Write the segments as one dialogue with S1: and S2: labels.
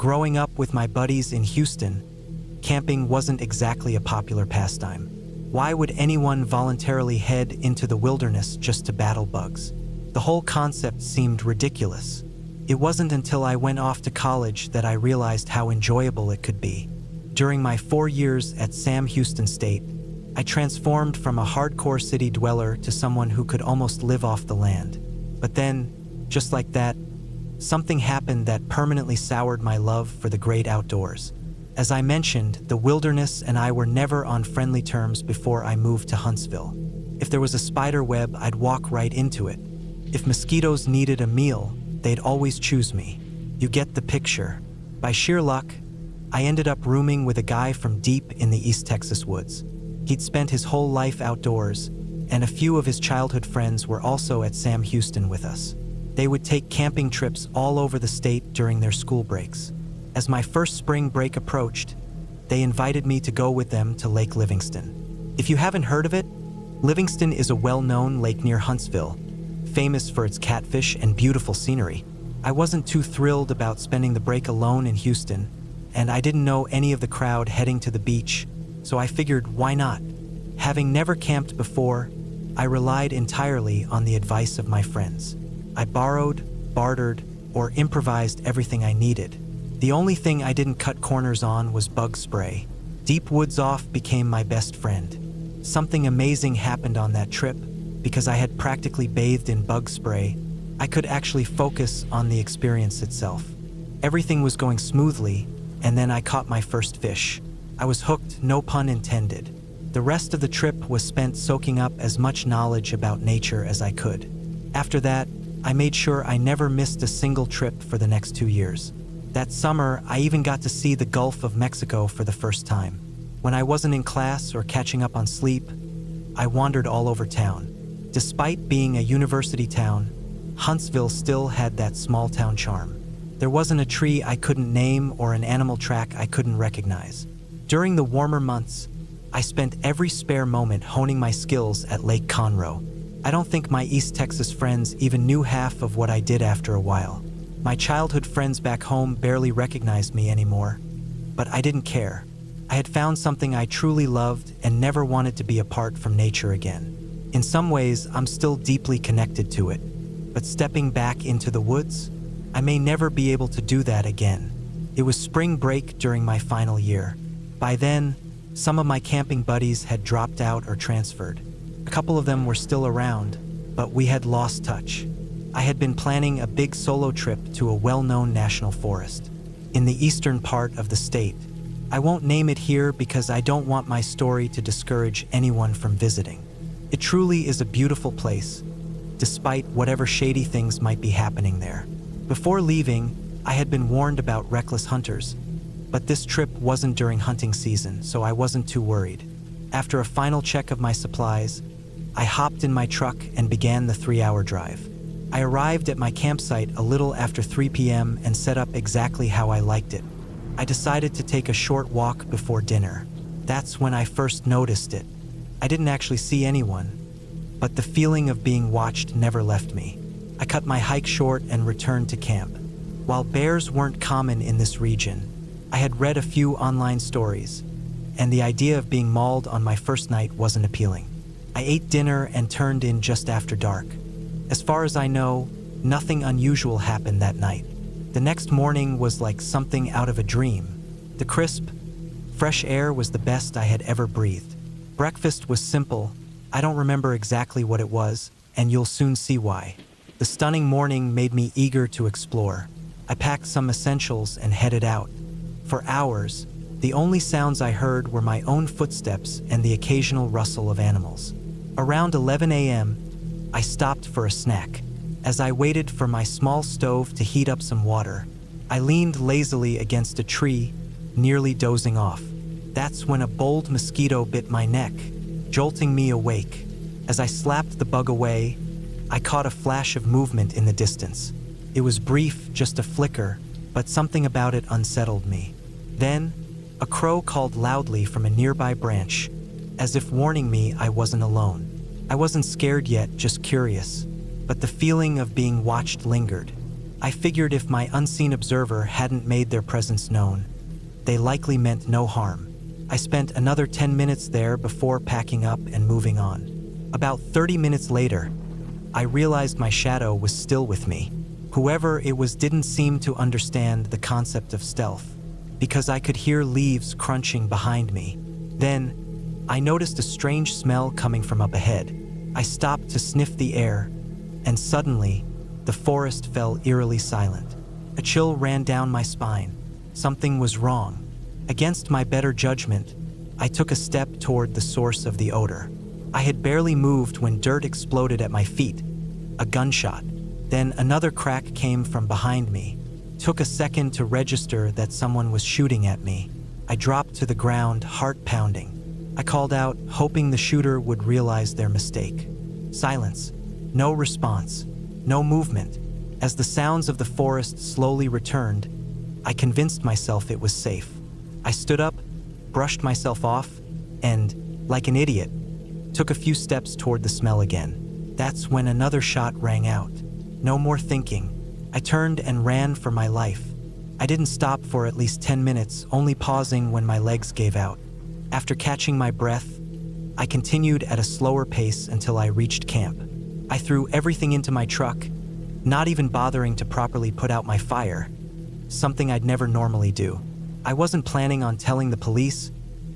S1: Growing up with my buddies in Houston, camping wasn't exactly a popular pastime. Why would anyone voluntarily head into the wilderness just to battle bugs? The whole concept seemed ridiculous. It wasn't until I went off to college that I realized how enjoyable it could be. During my 4 years at Sam Houston State, I transformed from a hardcore city dweller to someone who could almost live off the land. But then, just like that, something happened that permanently soured my love for the great outdoors. As I mentioned, the wilderness and I were never on friendly terms before I moved to Huntsville. If there was a spider web, I'd walk right into it. If mosquitoes needed a meal, they'd always choose me. You get the picture. By sheer luck, I ended up rooming with a guy from deep in the East Texas woods. He'd spent his whole life outdoors, and a few of his childhood friends were also at Sam Houston with us. They would take camping trips all over the state during their school breaks. As my first spring break approached, they invited me to go with them to Lake Livingston. If you haven't heard of it, Livingston is a well-known lake near Huntsville, famous for its catfish and beautiful scenery. I wasn't too thrilled about spending the break alone in Houston, and I didn't know any of the crowd heading to the beach, so I figured, why not? Having never camped before, I relied entirely on the advice of my friends. I borrowed, bartered, or improvised everything I needed. The only thing I didn't cut corners on was bug spray. Deep Woods Off became my best friend. Something amazing happened on that trip. Because I had practically bathed in bug spray, I could actually focus on the experience itself. Everything was going smoothly, and then I caught my first fish. I was hooked, no pun intended. The rest of the trip was spent soaking up as much knowledge about nature as I could. After that, I made sure I never missed a single trip for the next 2 years. That summer, I even got to see the Gulf of Mexico for the first time. When I wasn't in class or catching up on sleep, I wandered all over town. Despite being a university town, Huntsville still had that small-town charm. There wasn't a tree I couldn't name or an animal track I couldn't recognize. During the warmer months, I spent every spare moment honing my skills at Lake Conroe. I don't think my East Texas friends even knew half of what I did after a while. My childhood friends back home barely recognized me anymore, but I didn't care. I had found something I truly loved and never wanted to be apart from nature again. In some ways, I'm still deeply connected to it, but stepping back into the woods, I may never be able to do that again. It was spring break during my final year. By then, some of my camping buddies had dropped out or transferred. A couple of them were still around, but we had lost touch. I had been planning a big solo trip to a well-known national forest in the eastern part of the state. I won't name it here because I don't want my story to discourage anyone from visiting. It truly is a beautiful place, despite whatever shady things might be happening there. Before leaving, I had been warned about reckless hunters, but this trip wasn't during hunting season, so I wasn't too worried. After a final check of my supplies, I hopped in my truck and began the 3-hour drive. I arrived at my campsite a little after 3 p.m. and set up exactly how I liked it. I decided to take a short walk before dinner. That's when I first noticed it. I didn't actually see anyone, but the feeling of being watched never left me. I cut my hike short and returned to camp. While bears weren't common in this region, I had read a few online stories, and the idea of being mauled on my first night wasn't appealing. I ate dinner and turned in just after dark. As far as I know, nothing unusual happened that night. The next morning was like something out of a dream. The crisp, fresh air was the best I had ever breathed. Breakfast was simple. I don't remember exactly what it was, and you'll soon see why. The stunning morning made me eager to explore. I packed some essentials and headed out. For hours, the only sounds I heard were my own footsteps and the occasional rustle of animals. Around 11 a.m., I stopped for a snack. As I waited for my small stove to heat up some water, I leaned lazily against a tree, nearly dozing off. That's when a bold mosquito bit my neck, jolting me awake. As I slapped the bug away, I caught a flash of movement in the distance. It was brief, just a flicker, but something about it unsettled me. Then, a crow called loudly from a nearby branch, as if warning me I wasn't alone. I wasn't scared yet, just curious, but the feeling of being watched lingered. I figured if my unseen observer hadn't made their presence known, they likely meant no harm. I spent another 10 minutes there before packing up and moving on. About 30 minutes later, I realized my shadow was still with me. Whoever it was didn't seem to understand the concept of stealth, because I could hear leaves crunching behind me. Then, I noticed a strange smell coming from up ahead. I stopped to sniff the air, and suddenly, the forest fell eerily silent. A chill ran down my spine. Something was wrong. Against my better judgment, I took a step toward the source of the odor. I had barely moved when dirt exploded at my feet. A gunshot. Then another crack came from behind me. Took a second to register that someone was shooting at me. I dropped to the ground, heart pounding. I called out, hoping the shooter would realize their mistake. Silence. No response. No movement. As the sounds of the forest slowly returned, I convinced myself it was safe. I stood up, brushed myself off, and, like an idiot, took a few steps toward the smell again. That's when another shot rang out. No more thinking. I turned and ran for my life. I didn't stop for at least 10 minutes, only pausing when my legs gave out. After catching my breath, I continued at a slower pace until I reached camp. I threw everything into my truck, not even bothering to properly put out my fire, something I'd never normally do. I wasn't planning on telling the police,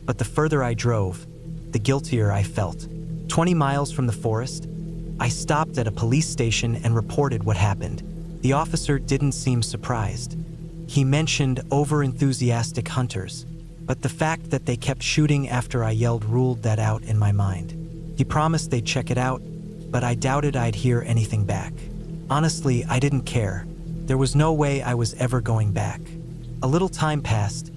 S1: but the further I drove, the guiltier I felt. 20 miles from the forest, I stopped at a police station and reported what happened. The officer didn't seem surprised. He mentioned over-enthusiastic hunters, but the fact that they kept shooting after I yelled ruled that out in my mind. He promised they'd check it out, but I doubted I'd hear anything back. Honestly, I didn't care. There was no way I was ever going back. A little time passed,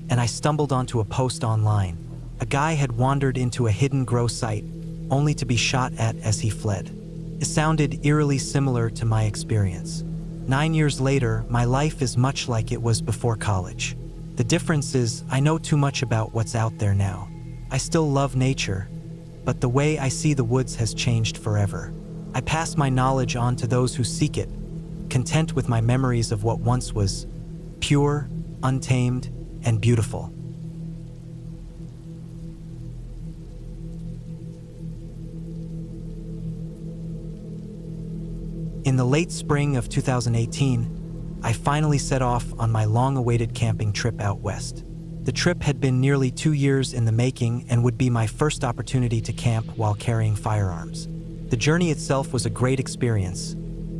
S1: and I stumbled onto a post online. A guy had wandered into a hidden grow site, only to be shot at as he fled. It sounded eerily similar to my experience. 9 years later, my life is much like it was before college. The difference is I know too much about what's out there now. I still love nature, but the way I see the woods has changed forever. I pass my knowledge on to those who seek it, content with my memories of what once was pure, untamed, and beautiful. In the late spring of 2018, I finally set off on my long-awaited camping trip out west. The trip had been nearly 2 years in the making and would be my first opportunity to camp while carrying firearms. The journey itself was a great experience,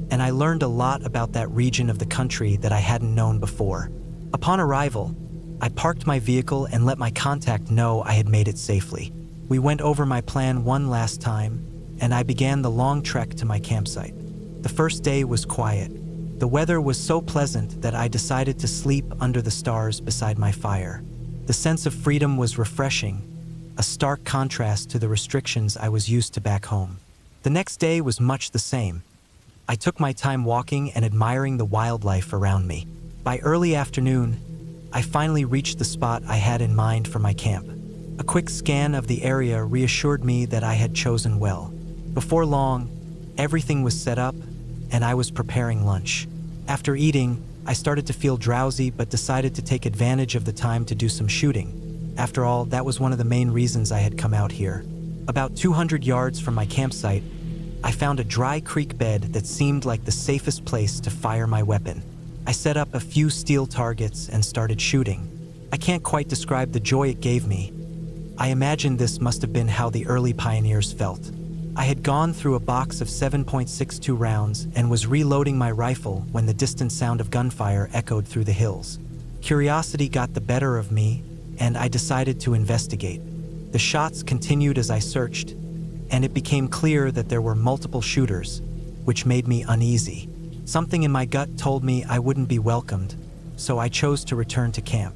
S1: and I learned a lot about that region of the country that I hadn't known before. Upon arrival, I parked my vehicle and let my contact know I had made it safely. We went over my plan one last time, and I began the long trek to my campsite. The first day was quiet. The weather was so pleasant that I decided to sleep under the stars beside my fire. The sense of freedom was refreshing, a stark contrast to the restrictions I was used to back home. The next day was much the same. I took my time walking and admiring the wildlife around me. By early afternoon, I finally reached the spot I had in mind for my camp. A quick scan of the area reassured me that I had chosen well. Before long, everything was set up, and I was preparing lunch. After eating, I started to feel drowsy but decided to take advantage of the time to do some shooting. After all, that was one of the main reasons I had come out here. About 200 yards from my campsite, I found a dry creek bed that seemed like the safest place to fire my weapon. I set up a few steel targets and started shooting. I can't quite describe the joy it gave me. I imagine this must have been how the early pioneers felt. I had gone through a box of 7.62 rounds and was reloading my rifle when the distant sound of gunfire echoed through the hills. Curiosity got the better of me, and I decided to investigate. The shots continued as I searched, and it became clear that there were multiple shooters, which made me uneasy. Something in my gut told me I wouldn't be welcomed, so I chose to return to camp.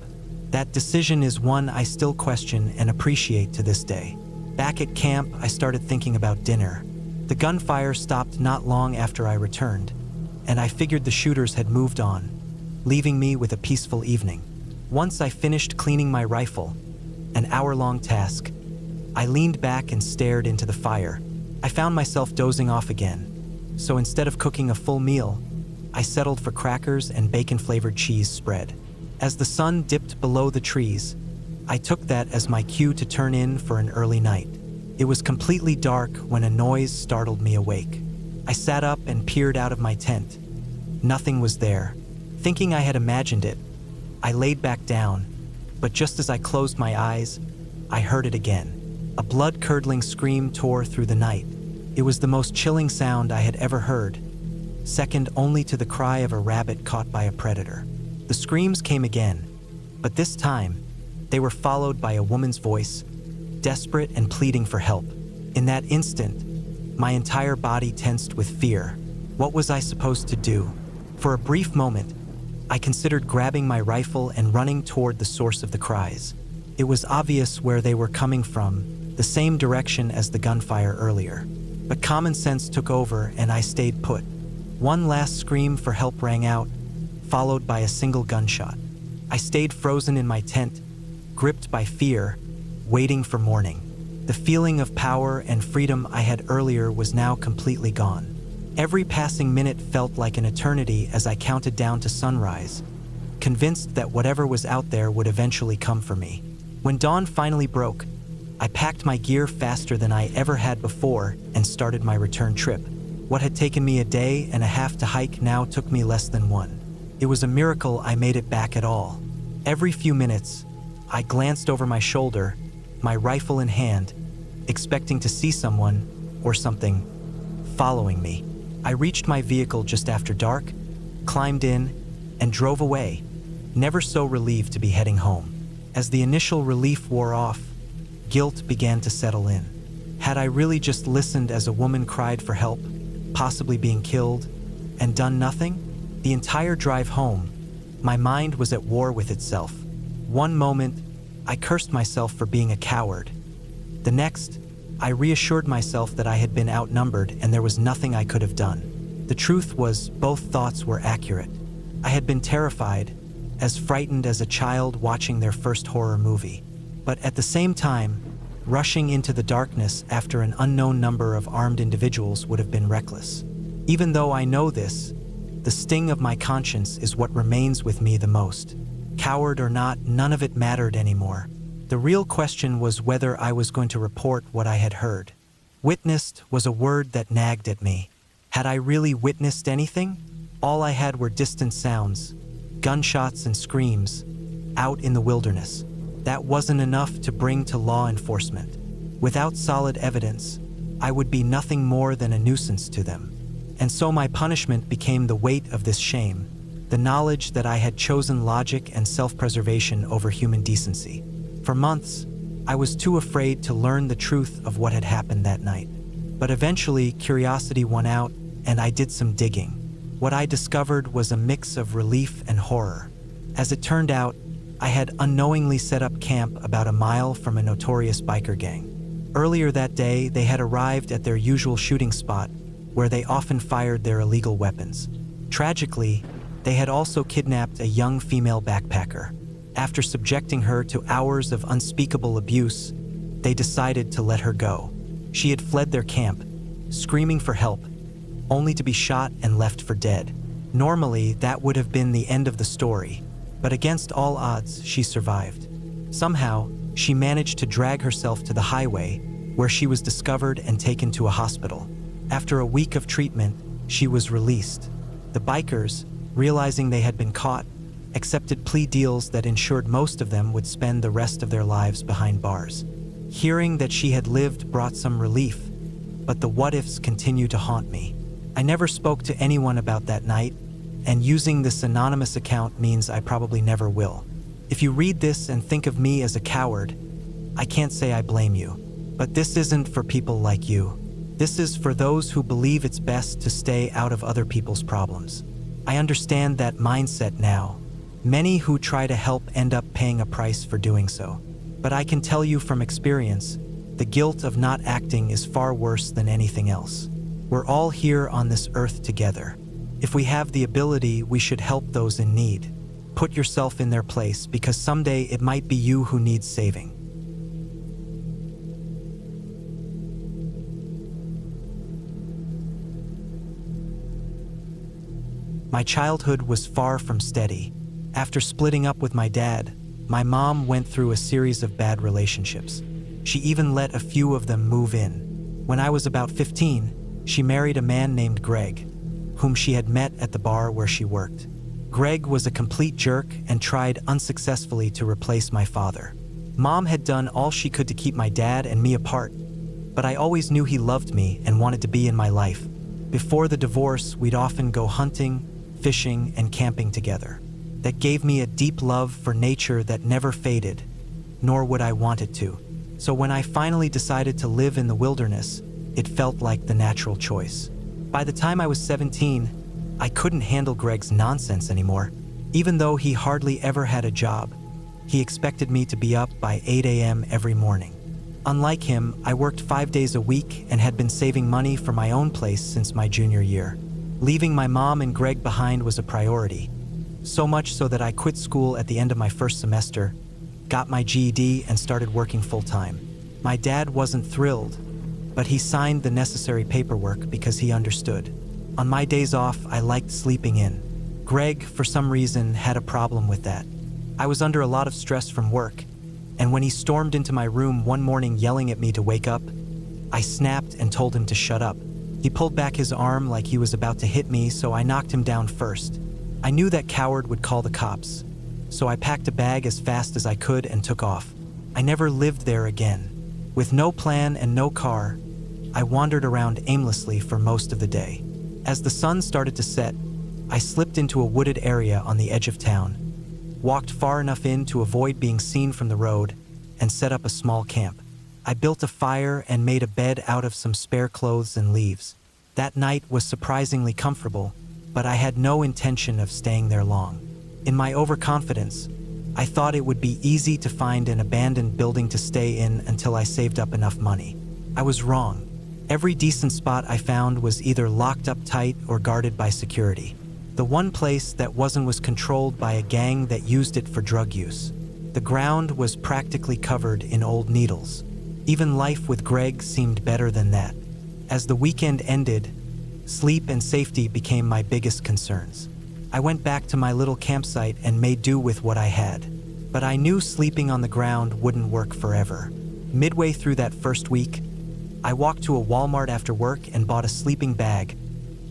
S1: That decision is one I still question and appreciate to this day. Back at camp, I started thinking about dinner. The gunfire stopped not long after I returned, and I figured the shooters had moved on, leaving me with a peaceful evening. Once I finished cleaning my rifle, an hour-long task, I leaned back and stared into the fire. I found myself dozing off again, so instead of cooking a full meal, I settled for crackers and bacon-flavored cheese spread. As the sun dipped below the trees, I took that as my cue to turn in for an early night. It was completely dark when a noise startled me awake. I sat up and peered out of my tent. Nothing was there. Thinking I had imagined it, I laid back down, but just as I closed my eyes, I heard it again. A blood-curdling scream tore through the night. It was the most chilling sound I had ever heard, second only to the cry of a rabbit caught by a predator. The screams came again, but this time, they were followed by a woman's voice, desperate and pleading for help. In that instant, my entire body tensed with fear. What was I supposed to do? For a brief moment, I considered grabbing my rifle and running toward the source of the cries. It was obvious where they were coming from, the same direction as the gunfire earlier. But common sense took over and I stayed put. One last scream for help rang out, followed by a single gunshot. I stayed frozen in my tent, gripped by fear, waiting for morning. The feeling of power and freedom I had earlier was now completely gone. Every passing minute felt like an eternity as I counted down to sunrise, convinced that whatever was out there would eventually come for me. When dawn finally broke, I packed my gear faster than I ever had before and started my return trip. What had taken me a day and a half to hike now took me less than one. It was a miracle I made it back at all. Every few minutes, I glanced over my shoulder, my rifle in hand, expecting to see someone or something following me. I reached my vehicle just after dark, climbed in, and drove away, never so relieved to be heading home. As the initial relief wore off, guilt began to settle in. Had I really just listened as a woman cried for help, possibly being killed, and done nothing? The entire drive home, my mind was at war with itself. One moment, I cursed myself for being a coward. The next, I reassured myself that I had been outnumbered and there was nothing I could have done. The truth was, both thoughts were accurate. I had been terrified, as frightened as a child watching their first horror movie. But at the same time, rushing into the darkness after an unknown number of armed individuals would have been reckless. Even though I know this, the sting of my conscience is what remains with me the most. Coward or not, none of it mattered anymore. The real question was whether I was going to report what I had heard. Witnessed was a word that nagged at me. Had I really witnessed anything? All I had were distant sounds, gunshots and screams, out in the wilderness. That wasn't enough to bring to law enforcement. Without solid evidence, I would be nothing more than a nuisance to them. And so my punishment became the weight of this shame, the knowledge that I had chosen logic and self-preservation over human decency. For months, I was too afraid to learn the truth of what had happened that night. But eventually, curiosity won out, and I did some digging. What I discovered was a mix of relief and horror. As it turned out, I had unknowingly set up camp about a mile from a notorious biker gang. Earlier that day, they had arrived at their usual shooting spot, where they often fired their illegal weapons. Tragically, they had also kidnapped a young female backpacker. After subjecting her to hours of unspeakable abuse, they decided to let her go. She had fled their camp, screaming for help, only to be shot and left for dead. Normally, that would have been the end of the story, but against all odds, she survived. Somehow, she managed to drag herself to the highway, where she was discovered and taken to a hospital. After a week of treatment, she was released. The bikers, realizing they had been caught, accepted plea deals that ensured most of them would spend the rest of their lives behind bars. Hearing that she had lived brought some relief, but the what-ifs continue to haunt me. I never spoke to anyone about that night, and using this anonymous account means I probably never will. If you read this and think of me as a coward, I can't say I blame you. But this isn't for people like you. This is for those who believe it's best to stay out of other people's problems. I understand that mindset now. Many who try to help end up paying a price for doing so. But I can tell you from experience, the guilt of not acting is far worse than anything else. We're all here on this earth together. If we have the ability, we should help those in need. Put yourself in their place, because someday it might be you who needs saving. My childhood was far from steady. After splitting up with my dad, my mom went through a series of bad relationships. She even let a few of them move in. When I was about 15, she married a man named Greg, whom she had met at the bar where she worked. Greg was a complete jerk and tried unsuccessfully to replace my father. Mom had done all she could to keep my dad and me apart, but I always knew he loved me and wanted to be in my life. Before the divorce, we'd often go hunting, fishing, and camping together. That gave me a deep love for nature that never faded, nor would I want it to. So when I finally decided to live in the wilderness, it felt like the natural choice. By the time I was 17, I couldn't handle Greg's nonsense anymore. Even though he hardly ever had a job, he expected me to be up by 8 a.m. every morning. Unlike him, I worked 5 days a week and had been saving money for my own place since my junior year. Leaving my mom and Greg behind was a priority. So much so that I quit school at the end of my first semester, got my GED, and started working full-time. My dad wasn't thrilled, but he signed the necessary paperwork because he understood. On my days off, I liked sleeping in. Greg, for some reason, had a problem with that. I was under a lot of stress from work, and when he stormed into my room one morning yelling at me to wake up, I snapped and told him to shut up. He pulled back his arm like he was about to hit me, so I knocked him down first. I knew that coward would call the cops, so I packed a bag as fast as I could and took off. I never lived there again. With no plan and no car, I wandered around aimlessly for most of the day. As the sun started to set, I slipped into a wooded area on the edge of town, walked far enough in to avoid being seen from the road, and set up a small camp. I built a fire and made a bed out of some spare clothes and leaves. That night was surprisingly comfortable, but I had no intention of staying there long. In my overconfidence, I thought it would be easy to find an abandoned building to stay in until I saved up enough money. I was wrong. Every decent spot I found was either locked up tight or guarded by security. The one place that wasn't was controlled by a gang that used it for drug use. The ground was practically covered in old needles. Even life with Greg seemed better than that. As the weekend ended, sleep and safety became my biggest concerns. I went back to my little campsite and made do with what I had. But I knew sleeping on the ground wouldn't work forever. Midway through that first week, I walked to a Walmart after work and bought a sleeping bag,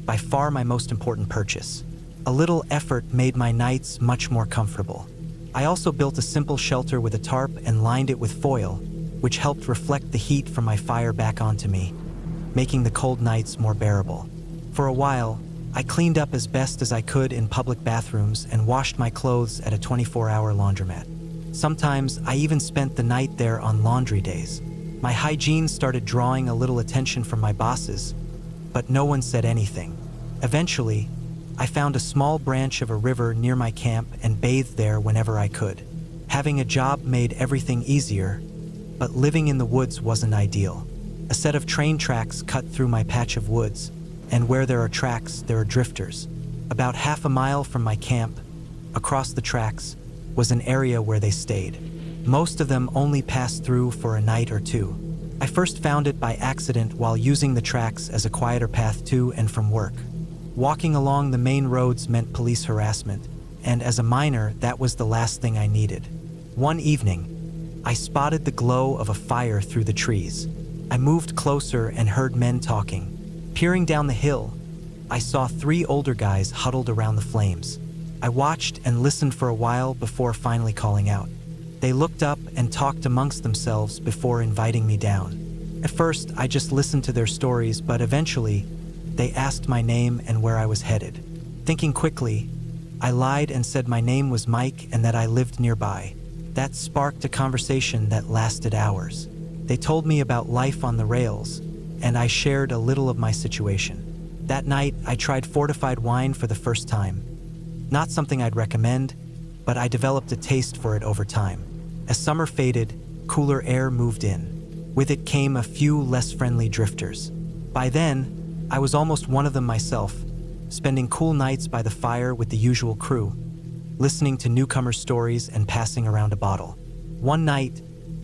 S1: by far my most important purchase. A little effort made my nights much more comfortable. I also built a simple shelter with a tarp and lined it with foil, which helped reflect the heat from my fire back onto me, making the cold nights more bearable. For a while, I cleaned up as best as I could in public bathrooms and washed my clothes at a 24-hour laundromat. Sometimes I even spent the night there on laundry days. My hygiene started drawing a little attention from my bosses, but no one said anything. Eventually, I found a small branch of a river near my camp and bathed there whenever I could. Having a job made everything easier, but living in the woods wasn't ideal. A set of train tracks cut through my patch of woods, and where there are tracks, there are drifters. About half a mile from my camp, across the tracks, was an area where they stayed. Most of them only passed through for a night or two. I first found it by accident while using the tracks as a quieter path to and from work. Walking along the main roads meant police harassment, and as a minor, that was the last thing I needed. One evening, I spotted the glow of a fire through the trees. I moved closer and heard men talking. Peering down the hill, I saw 3 older guys huddled around the flames. I watched and listened for a while before finally calling out. They looked up and talked amongst themselves before inviting me down. At first, I just listened to their stories, but eventually, they asked my name and where I was headed. Thinking quickly, I lied and said my name was Mike and that I lived nearby. That sparked a conversation that lasted hours. They told me about life on the rails, and I shared a little of my situation. That night, I tried fortified wine for the first time. Not something I'd recommend, but I developed a taste for it over time. As summer faded, cooler air moved in. With it came a few less friendly drifters. By then, I was almost one of them myself, spending cool nights by the fire with the usual crew, listening to newcomer stories and passing around a bottle. One night,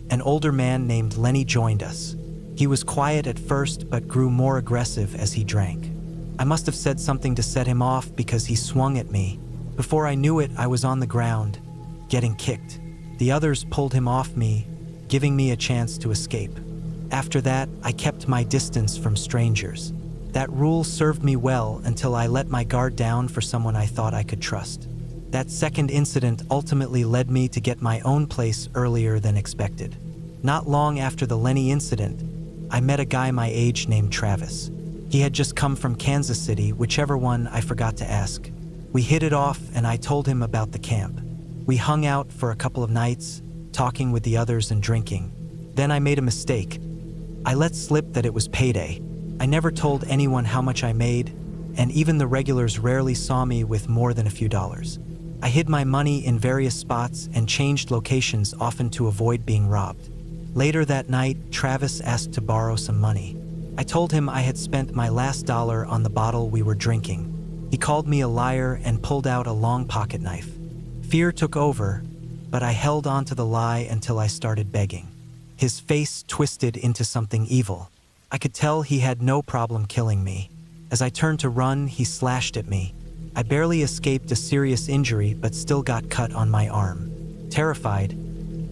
S1: an older man named Lenny joined us. He was quiet at first but grew more aggressive as he drank. I must have said something to set him off because he swung at me. Before I knew it, I was on the ground, getting kicked. The others pulled him off me, giving me a chance to escape. After that, I kept my distance from strangers. That rule served me well until I let my guard down for someone I thought I could trust. That second incident ultimately led me to get my own place earlier than expected. Not long after the Lenny incident, I met a guy my age named Travis. He had just come from Kansas City, whichever one I forgot to ask. We hit it off and I told him about the camp. We hung out for a couple of nights, talking with the others and drinking. Then I made a mistake. I let slip that it was payday. I never told anyone how much I made, and even the regulars rarely saw me with more than a few dollars. I hid my money in various spots and changed locations often to avoid being robbed. Later that night, Travis asked to borrow some money. I told him I had spent my last dollar on the bottle we were drinking. He called me a liar and pulled out a long pocket knife. Fear took over, but I held on to the lie until I started begging. His face twisted into something evil. I could tell he had no problem killing me. As I turned to run, he slashed at me. I barely escaped a serious injury but still got cut on my arm. Terrified,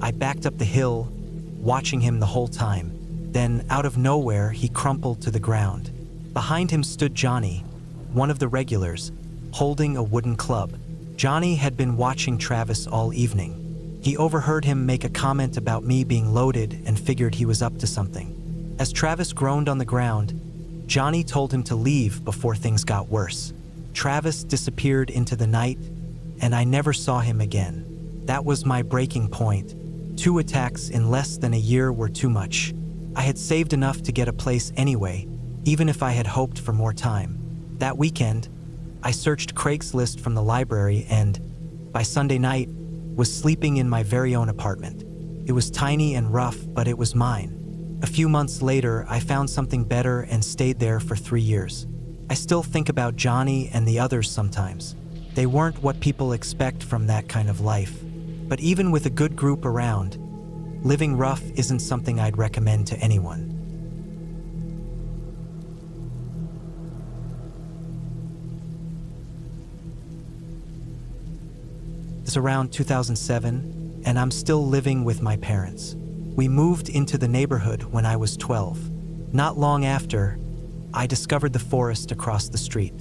S1: I backed up the hill, watching him the whole time. Then, out of nowhere, he crumpled to the ground. Behind him stood Johnny, one of the regulars, holding a wooden club. Johnny had been watching Travis all evening. He overheard him make a comment about me being loaded and figured he was up to something. As Travis groaned on the ground, Johnny told him to leave before things got worse. Travis disappeared into the night, and I never saw him again. That was my breaking point. 2 attacks in less than a year were too much. I had saved enough to get a place anyway, even if I had hoped for more time. That weekend, I searched Craigslist from the library and, by Sunday night, was sleeping in my very own apartment. It was tiny and rough, but it was mine. A few months later, I found something better and stayed there for 3 years. I still think about Johnny and the others sometimes. They weren't what people expect from that kind of life. But even with a good group around, living rough isn't something I'd recommend to anyone. It's around 2007, and I'm still living with my parents. We moved into the neighborhood when I was 12. Not long after, I discovered the forest across the street.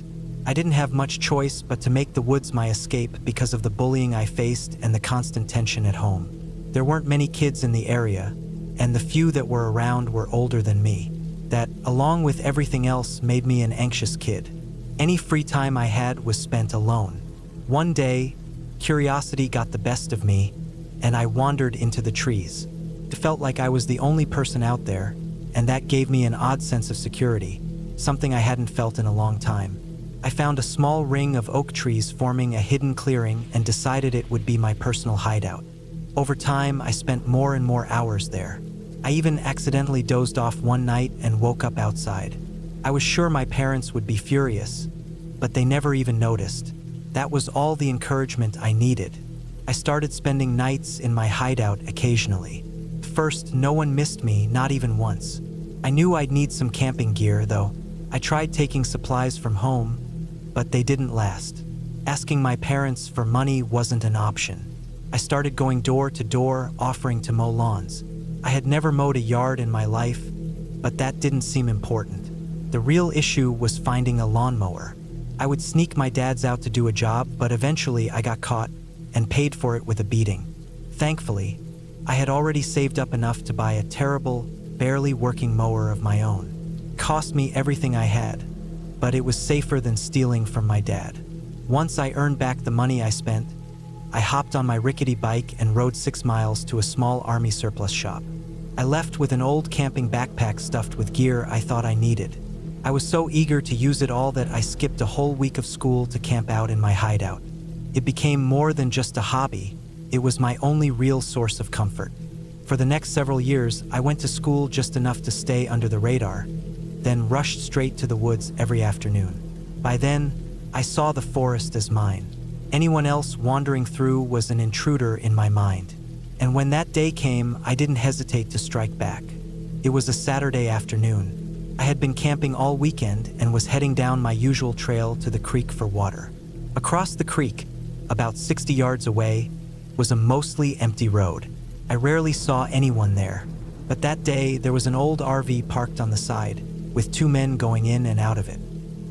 S1: I didn't have much choice but to make the woods my escape because of the bullying I faced and the constant tension at home. There weren't many kids in the area, and the few that were around were older than me. That, along with everything else, made me an anxious kid. Any free time I had was spent alone. One day, curiosity got the best of me, and I wandered into the trees. It felt like I was the only person out there, and that gave me an odd sense of security, something I hadn't felt in a long time. I found a small ring of oak trees forming a hidden clearing and decided it would be my personal hideout. Over time, I spent more and more hours there. I even accidentally dozed off one night and woke up outside. I was sure my parents would be furious, but they never even noticed. That was all the encouragement I needed. I started spending nights in my hideout occasionally. First, no one missed me, not even once. I knew I'd need some camping gear, though. I tried taking supplies from home, but they didn't last. Asking my parents for money wasn't an option. I started going door to door, offering to mow lawns. I had never mowed a yard in my life, but that didn't seem important. The real issue was finding a lawnmower. I would sneak my dads out to do a job, but eventually I got caught and paid for it with a beating. Thankfully, I had already saved up enough to buy a terrible, barely working mower of my own. It cost me everything I had, but it was safer than stealing from my dad. Once I earned back the money I spent, I hopped on my rickety bike and rode 6 miles to a small army surplus shop. I left with an old camping backpack stuffed with gear I thought I needed. I was so eager to use it all that I skipped a whole week of school to camp out in my hideout. It became more than just a hobby. It was my only real source of comfort. For the next several years, I went to school just enough to stay under the radar, then rushed straight to the woods every afternoon. By then, I saw the forest as mine. Anyone else wandering through was an intruder in my mind. And when that day came, I didn't hesitate to strike back. It was a Saturday afternoon. I had been camping all weekend and was heading down my usual trail to the creek for water. Across the creek, about 60 yards away, was a mostly empty road. I rarely saw anyone there, but that day there was an old RV parked on the side, with two men going in and out of it.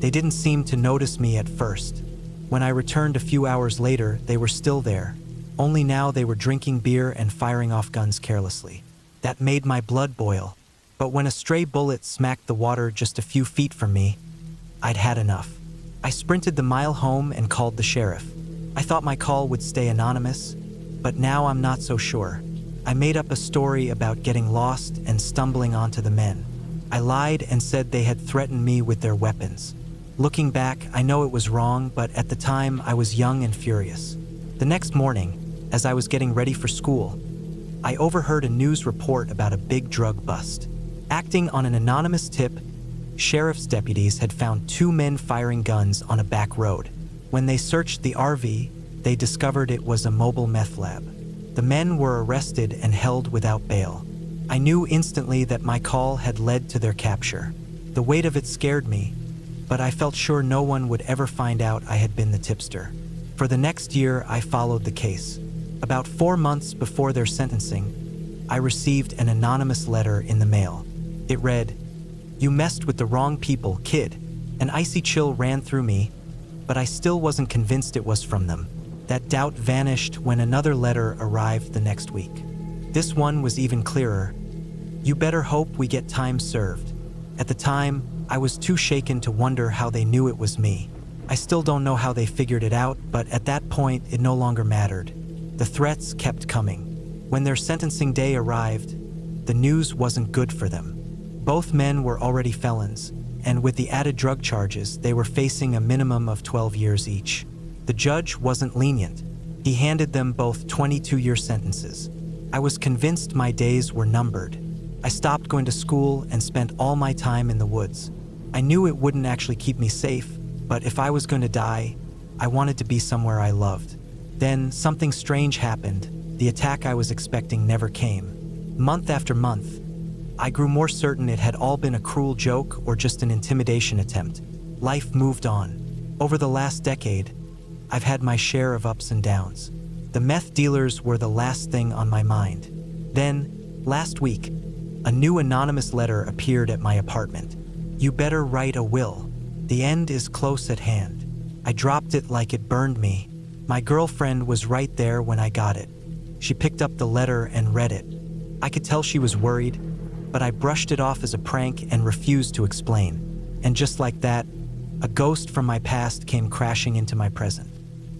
S1: They didn't seem to notice me at first. When I returned a few hours later, they were still there, only now they were drinking beer and firing off guns carelessly. That made my blood boil, but when a stray bullet smacked the water just a few feet from me, I'd had enough. I sprinted the mile home and called the sheriff. I thought my call would stay anonymous, but now I'm not so sure. I made up a story about getting lost and stumbling onto the men. I lied and said they had threatened me with their weapons. Looking back, I know it was wrong, but at the time I was young and furious. The next morning, as I was getting ready for school, I overheard a news report about a big drug bust. Acting on an anonymous tip, sheriff's deputies had found two men firing guns on a back road. When they searched the RV, they discovered it was a mobile meth lab. The men were arrested and held without bail. I knew instantly that my call had led to their capture. The weight of it scared me, but I felt sure no one would ever find out I had been the tipster. For the next year, I followed the case. About 4 months before their sentencing, I received an anonymous letter in the mail. It read, "You messed with the wrong people, kid." An icy chill ran through me, but I still wasn't convinced it was from them. That doubt vanished when another letter arrived the next week. This one was even clearer. "You better hope we get time served." At the time, I was too shaken to wonder how they knew it was me. I still don't know how they figured it out, but at that point, it no longer mattered. The threats kept coming. When their sentencing day arrived, the news wasn't good for them. Both men were already felons, and with the added drug charges, they were facing a minimum of 12 years each. The judge wasn't lenient. He handed them both 22-year sentences. I was convinced my days were numbered. I stopped going to school and spent all my time in the woods. I knew it wouldn't actually keep me safe, but if I was going to die, I wanted to be somewhere I loved. Then something strange happened. The attack I was expecting never came. Month after month, I grew more certain it had all been a cruel joke or just an intimidation attempt. Life moved on. Over the last decade, I've had my share of ups and downs. The meth dealers were the last thing on my mind. Then, last week, a new anonymous letter appeared at my apartment. "You better write a will. The end is close at hand." I dropped it like it burned me. My girlfriend was right there when I got it. She picked up the letter and read it. I could tell she was worried, but I brushed it off as a prank and refused to explain. And just like that, a ghost from my past came crashing into my present.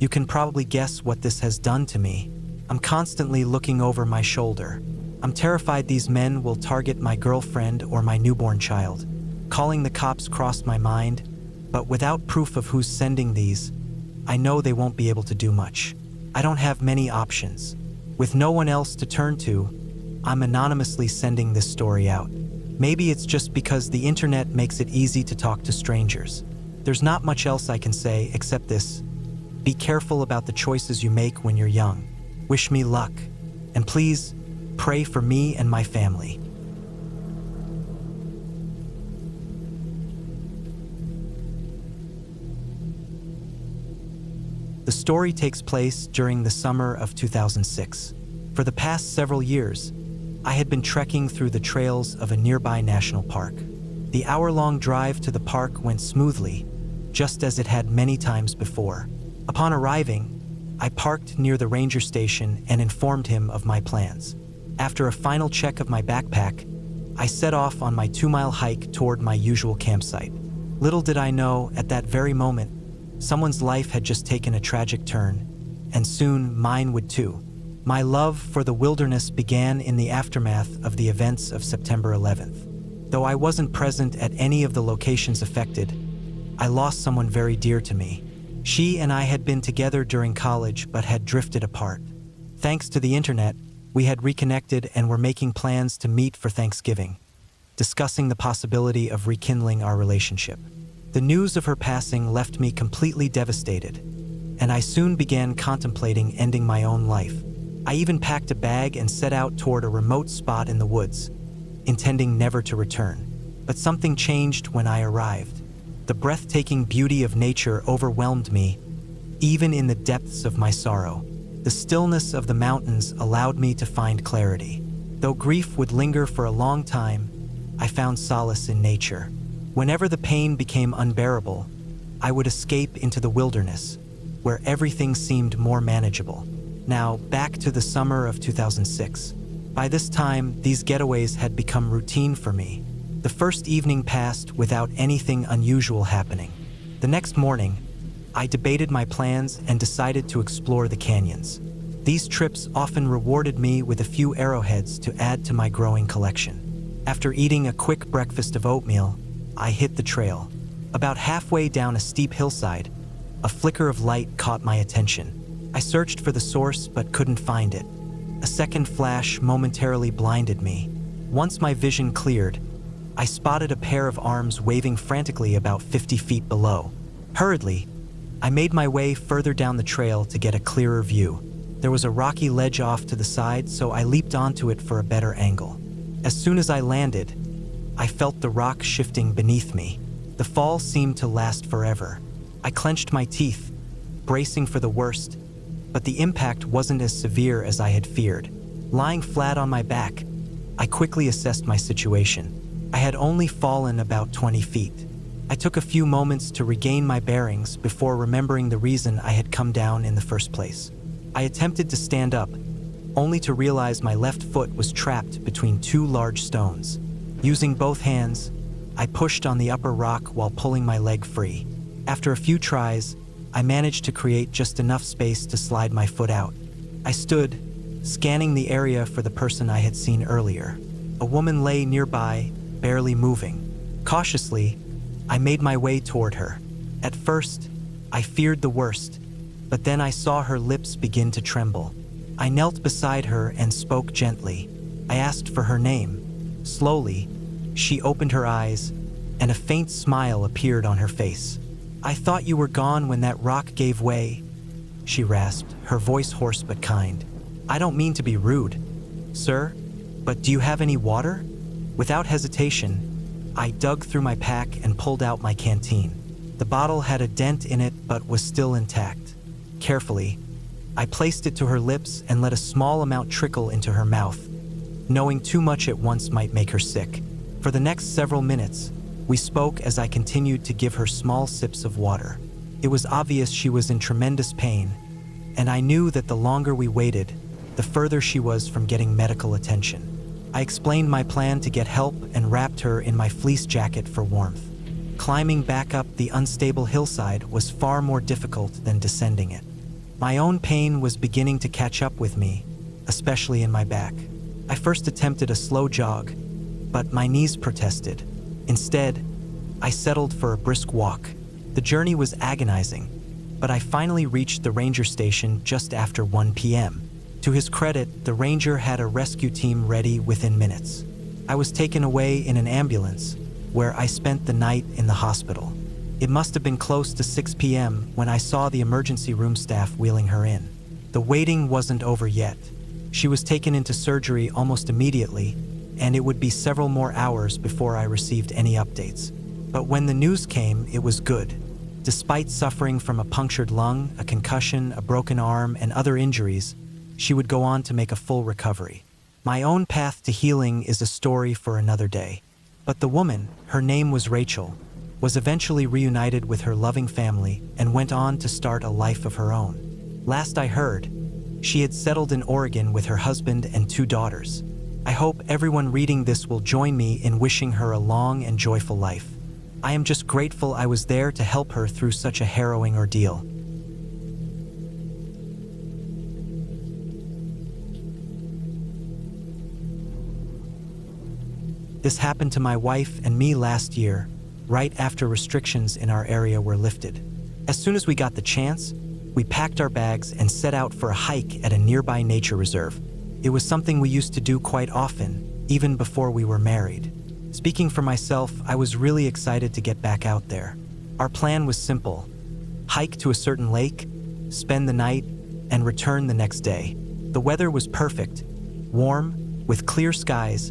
S1: You can probably guess what this has done to me. I'm constantly looking over my shoulder. I'm terrified these men will target my girlfriend or my newborn child. Calling the cops crossed my mind, but without proof of who's sending these, I know they won't be able to do much. I don't have many options. With no one else to turn to, I'm anonymously sending this story out. Maybe it's just because the internet makes it easy to talk to strangers. There's not much else I can say except this: be careful about the choices you make when you're young. Wish me luck, and please, pray for me and my family. The story takes place during the summer of 2006. For the past several years, I had been trekking through the trails of a nearby national park. The hour-long drive to the park went smoothly, just as it had many times before. Upon arriving, I parked near the ranger station and informed him of my plans. After a final check of my backpack, I set off on my 2-mile hike toward my usual campsite. Little did I know, at that very moment, someone's life had just taken a tragic turn, and soon mine would too. My love for the wilderness began in the aftermath of the events of September 11th. Though I wasn't present at any of the locations affected, I lost someone very dear to me. She and I had been together during college but had drifted apart. Thanks to the internet, we had reconnected and were making plans to meet for Thanksgiving, discussing the possibility of rekindling our relationship. The news of her passing left me completely devastated, and I soon began contemplating ending my own life. I even packed a bag and set out toward a remote spot in the woods, intending never to return. But something changed when I arrived. The breathtaking beauty of nature overwhelmed me, even in the depths of my sorrow. The stillness of the mountains allowed me to find clarity. Though grief would linger for a long time, I found solace in nature. Whenever the pain became unbearable, I would escape into the wilderness, where everything seemed more manageable. Now, back to the summer of 2006. By this time, these getaways had become routine for me. The first evening passed without anything unusual happening. The next morning, I debated my plans and decided to explore the canyons. These trips often rewarded me with a few arrowheads to add to my growing collection. After eating a quick breakfast of oatmeal, I hit the trail. About halfway down a steep hillside, a flicker of light caught my attention. I searched for the source but couldn't find it. A second flash momentarily blinded me. Once my vision cleared, I spotted a pair of arms waving frantically about 50 feet below. Hurriedly, I made my way further down the trail to get a clearer view. There was a rocky ledge off to the side, so I leaped onto it for a better angle. As soon as I landed, I felt the rock shifting beneath me. The fall seemed to last forever. I clenched my teeth, bracing for the worst, but the impact wasn't as severe as I had feared. Lying flat on my back, I quickly assessed my situation. I had only fallen about 20 feet. I took a few moments to regain my bearings before remembering the reason I had come down in the first place. I attempted to stand up, only to realize my left foot was trapped between two large stones. Using both hands, I pushed on the upper rock while pulling my leg free. After a few tries, I managed to create just enough space to slide my foot out. I stood, scanning the area for the person I had seen earlier. A woman lay nearby, barely moving. Cautiously, I made my way toward her. At first, I feared the worst, but then I saw her lips begin to tremble. I knelt beside her and spoke gently. I asked for her name. Slowly, she opened her eyes, and a faint smile appeared on her face. "I thought you were gone when that rock gave way," she rasped, her voice hoarse but kind. "I don't mean to be rude, sir, but do you have any water?" Without hesitation, I dug through my pack and pulled out my canteen. The bottle had a dent in it but was still intact. Carefully, I placed it to her lips and let a small amount trickle into her mouth, knowing too much at once might make her sick. For the next several minutes, we spoke as I continued to give her small sips of water. It was obvious she was in tremendous pain, and I knew that the longer we waited, the further she was from getting medical attention. I explained my plan to get help and wrapped her in my fleece jacket for warmth. Climbing back up the unstable hillside was far more difficult than descending it. My own pain was beginning to catch up with me, especially in my back. I first attempted a slow jog, but my knees protested. Instead, I settled for a brisk walk. The journey was agonizing, but I finally reached the ranger station just after 1 p.m. To his credit, the ranger had a rescue team ready within minutes. I was taken away in an ambulance, where I spent the night in the hospital. It must have been close to 6 p.m. when I saw the emergency room staff wheeling her in. The waiting wasn't over yet. She was taken into surgery almost immediately, and it would be several more hours before I received any updates. But when the news came, it was good. Despite suffering from a punctured lung, a concussion, a broken arm, and other injuries, she would go on to make a full recovery. My own path to healing is a story for another day. But the woman, her name was Rachel, was eventually reunited with her loving family and went on to start a life of her own. Last I heard, she had settled in Oregon with her husband and 2 daughters. I hope everyone reading this will join me in wishing her a long and joyful life. I am just grateful I was there to help her through such a harrowing ordeal. This happened to my wife and me last year, right after restrictions in our area were lifted. As soon as we got the chance, we packed our bags and set out for a hike at a nearby nature reserve. It was something we used to do quite often, even before we were married. Speaking for myself, I was really excited to get back out there. Our plan was simple: hike to a certain lake, spend the night, and return the next day. The weather was perfect, warm, with clear skies,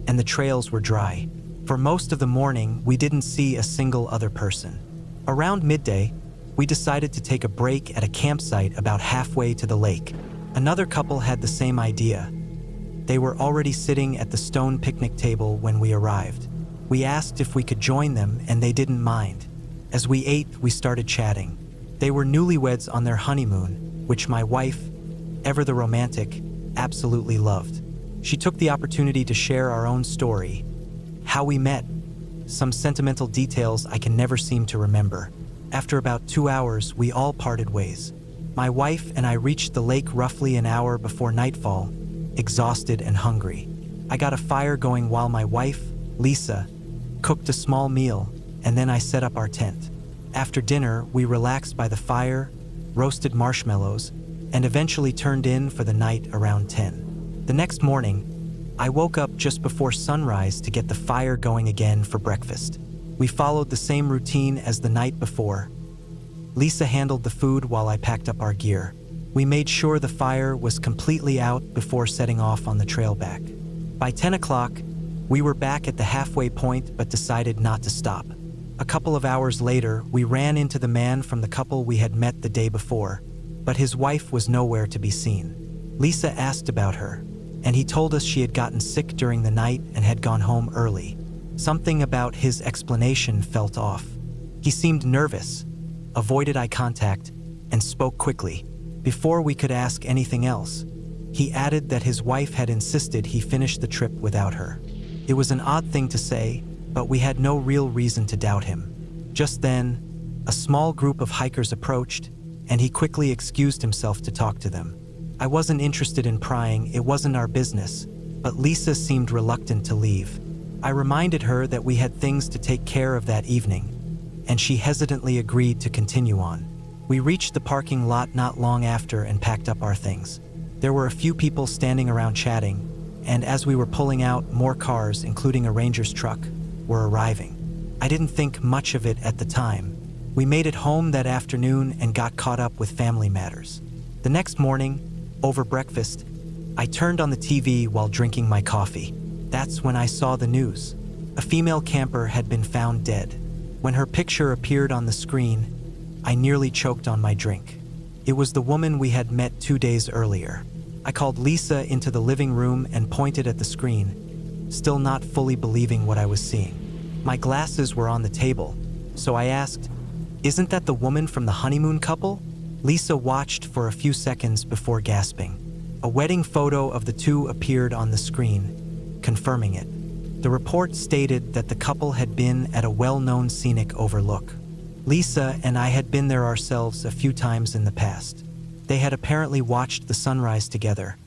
S1: and the trails were dry. For most of the morning, we didn't see a single other person. Around midday, we decided to take a break at a campsite about halfway to the lake. Another couple had the same idea. They were already sitting at the stone picnic table when we arrived. We asked if we could join them, and they didn't mind. As we ate, we started chatting. They were newlyweds on their honeymoon, which my wife, ever the romantic, absolutely loved. She took the opportunity to share our own story, how we met, some sentimental details I can never seem to remember. After about 2 hours, we all parted ways. My wife and I reached the lake roughly an hour before nightfall, exhausted and hungry. I got a fire going while my wife, Lisa, cooked a small meal, and then I set up our tent. After dinner, we relaxed by the fire, roasted marshmallows, and eventually turned in for the night around 10. The next morning, I woke up just before sunrise to get the fire going again for breakfast. We followed the same routine as the night before. Lisa handled the food while I packed up our gear. We made sure the fire was completely out before setting off on the trail back. By 10 o'clock, we were back at the halfway point but decided not to stop. A couple of hours later, we ran into the man from the couple we had met the day before, but his wife was nowhere to be seen. Lisa asked about her, and he told us she had gotten sick during the night and had gone home early. Something about his explanation felt off. He seemed nervous, avoided eye contact, and spoke quickly. Before we could ask anything else, he added that his wife had insisted he finish the trip without her. It was an odd thing to say, but we had no real reason to doubt him. Just then, a small group of hikers approached, and he quickly excused himself to talk to them. I wasn't interested in prying, it wasn't our business, but Lisa seemed reluctant to leave. I reminded her that we had things to take care of that evening, and she hesitantly agreed to continue on. We reached the parking lot not long after and packed up our things. There were a few people standing around chatting, and as we were pulling out, more cars, including a Ranger's truck, were arriving. I didn't think much of it at the time. We made it home that afternoon and got caught up with family matters. The next morning, over breakfast, I turned on the TV while drinking my coffee. That's when I saw the news. A female camper had been found dead. When her picture appeared on the screen, I nearly choked on my drink. It was the woman we had met 2 days earlier. I called Lisa into the living room and pointed at the screen, still not fully believing what I was seeing. My glasses were on the table, so I asked, "Isn't that the woman from the honeymoon couple?" Lisa watched for a few seconds before gasping. A wedding photo of the two appeared on the screen, confirming it. The report stated that the couple had been at a well-known scenic overlook. Lisa and I had been there ourselves a few times in the past. They had apparently watched the sunrise together,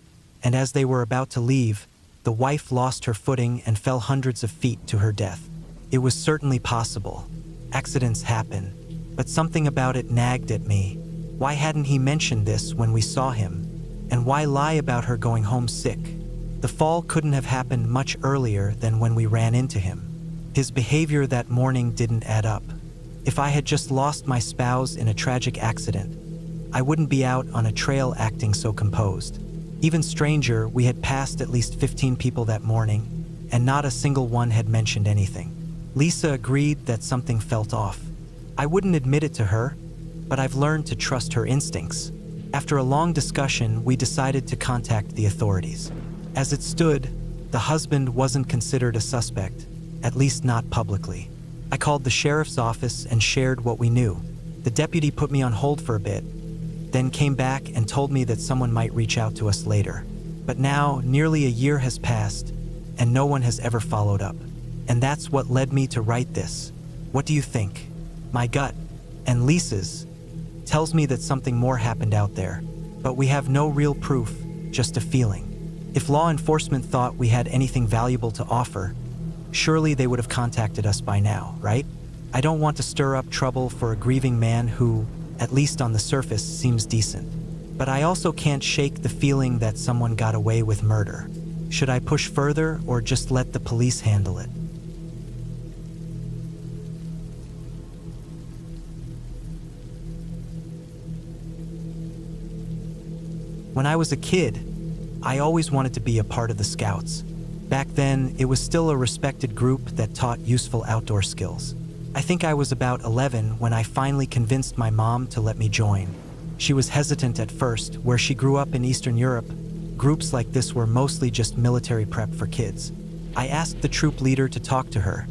S1: and as they were about to leave, the wife lost her footing and fell hundreds of feet to her death. It was certainly possible. Accidents happen, but something about it nagged at me. Why hadn't he mentioned this when we saw him? And why lie about her going home sick? The fall couldn't have happened much earlier than when we ran into him. His behavior that morning didn't add up. If I had just lost my spouse in a tragic accident, I wouldn't be out on a trail acting so composed. Even stranger, we had passed at least 15 people that morning, and not a single one had mentioned anything. Lisa agreed that something felt off. I wouldn't admit it to her, but I've learned to trust her instincts. After a long discussion, we decided to contact the authorities. As it stood, the husband wasn't considered a suspect, at least not publicly. I called the sheriff's office and shared what we knew. The deputy put me on hold for a bit, then came back and told me that someone might reach out to us later. But now, nearly a year has passed, and no one has ever followed up. And that's what led me to write this. What do you think? My gut, and Lisa's, tells me that something more happened out there, but we have no real proof, just a feeling. If law enforcement thought we had anything valuable to offer, surely they would have contacted us by now, right? I don't want to stir up trouble for a grieving man who, at least on the surface, seems decent. But I also can't shake the feeling that someone got away with murder. Should I push further or just let the police handle it? When I was a kid, I always wanted to be a part of the Scouts. Back then, it was still a respected group that taught useful outdoor skills. I think I was about 11 when I finally convinced my mom to let me join. She was hesitant at first. Where she grew up in Eastern Europe, groups like this were mostly just military prep for kids. I asked the troop leader to talk to her,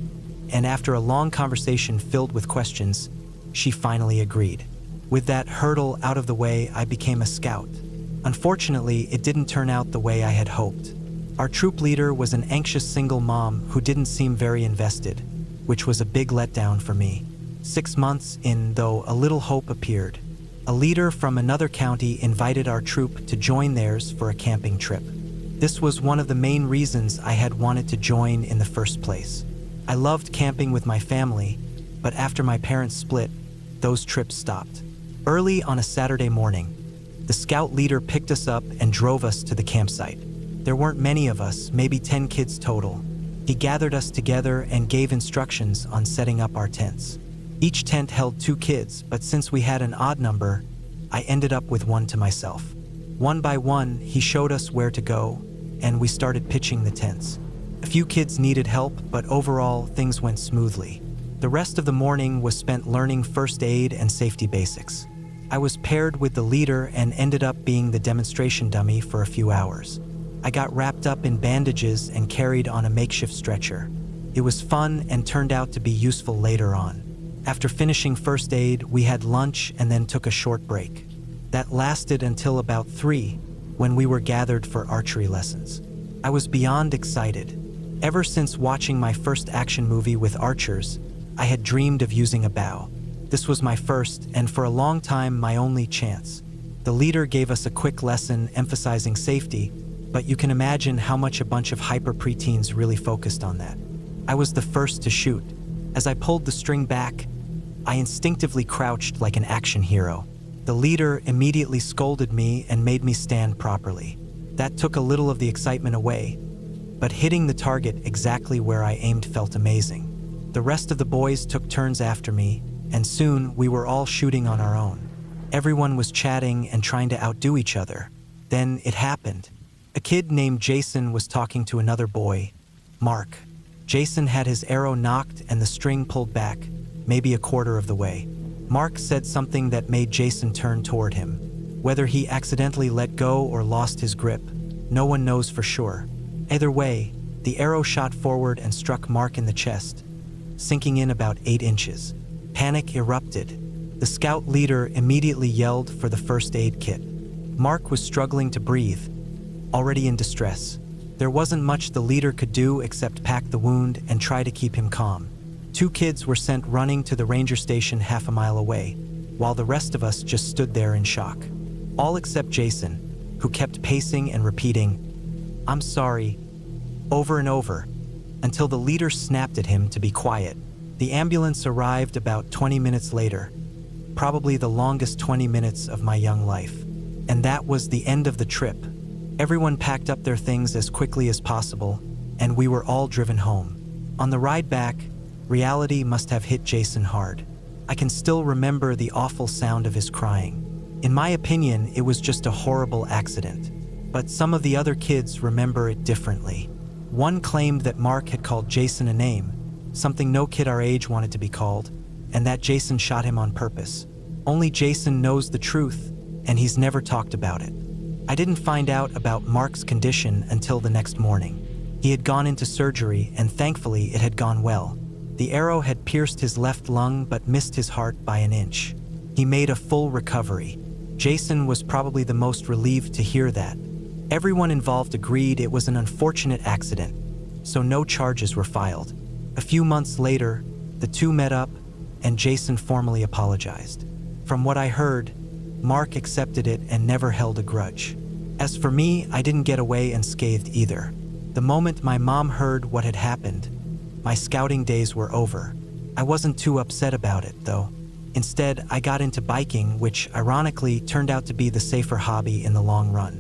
S1: and after a long conversation filled with questions, she finally agreed. With that hurdle out of the way, I became a scout. Unfortunately, it didn't turn out the way I had hoped. Our troop leader was an anxious single mom who didn't seem very invested, which was a big letdown for me. 6 months in, though, a little hope appeared. A leader from another county invited our troop to join theirs for a camping trip. This was one of the main reasons I had wanted to join in the first place. I loved camping with my family, but after my parents split, those trips stopped. Early on a Saturday morning, the scout leader picked us up and drove us to the campsite. There weren't many of us, maybe 10 kids total. He gathered us together and gave instructions on setting up our tents. Each tent held 2 kids, but since we had an odd number, I ended up with one to myself. One by one, he showed us where to go, and we started pitching the tents. A few kids needed help, but overall, things went smoothly. The rest of the morning was spent learning first aid and safety basics. I was paired with the leader and ended up being the demonstration dummy for a few hours. I got wrapped up in bandages and carried on a makeshift stretcher. It was fun and turned out to be useful later on. After finishing first aid, we had lunch and then took a short break. That lasted until about 3, when we were gathered for archery lessons. I was beyond excited. Ever since watching my first action movie with archers, I had dreamed of using a bow. This was my first, and for a long time, my only chance. The leader gave us a quick lesson emphasizing safety, but you can imagine how much a bunch of hyper preteens really focused on that. I was the first to shoot. As I pulled the string back, I instinctively crouched like an action hero. The leader immediately scolded me and made me stand properly. That took a little of the excitement away, but hitting the target exactly where I aimed felt amazing. The rest of the boys took turns after me, and soon we were all shooting on our own. Everyone was chatting and trying to outdo each other. Then it happened. A kid named Jason was talking to another boy, Mark. Jason had his arrow knocked and the string pulled back, maybe a quarter of the way. Mark said something that made Jason turn toward him. Whether he accidentally let go or lost his grip, no one knows for sure. Either way, the arrow shot forward and struck Mark in the chest, sinking in about 8 inches. Panic erupted. The scout leader immediately yelled for the first aid kit. Mark was struggling to breathe, already in distress. There wasn't much the leader could do except pack the wound and try to keep him calm. 2 kids were sent running to the ranger station half a mile away, while the rest of us just stood there in shock. All except Jason, who kept pacing and repeating, "I'm sorry," over and over, until the leader snapped at him to be quiet. The ambulance arrived about 20 minutes later, probably the longest 20 minutes of my young life. And that was the end of the trip. Everyone packed up their things as quickly as possible, and we were all driven home. On the ride back, reality must have hit Jason hard. I can still remember the awful sound of his crying. In my opinion, it was just a horrible accident, but some of the other kids remember it differently. One claimed that Mark had called Jason a name, something no kid our age wanted to be called, and that Jason shot him on purpose. Only Jason knows the truth, and he's never talked about it. I didn't find out about Mark's condition until the next morning. He had gone into surgery, and thankfully it had gone well. The arrow had pierced his left lung but missed his heart by an inch. He made a full recovery. Jason was probably the most relieved to hear that. Everyone involved agreed it was an unfortunate accident, so no charges were filed. A few months later, the two met up, and Jason formally apologized. From what I heard, Mark accepted it and never held a grudge. As for me, I didn't get away unscathed either. The moment my mom heard what had happened, my scouting days were over. I wasn't too upset about it, though. Instead, I got into biking, which ironically turned out to be the safer hobby in the long run.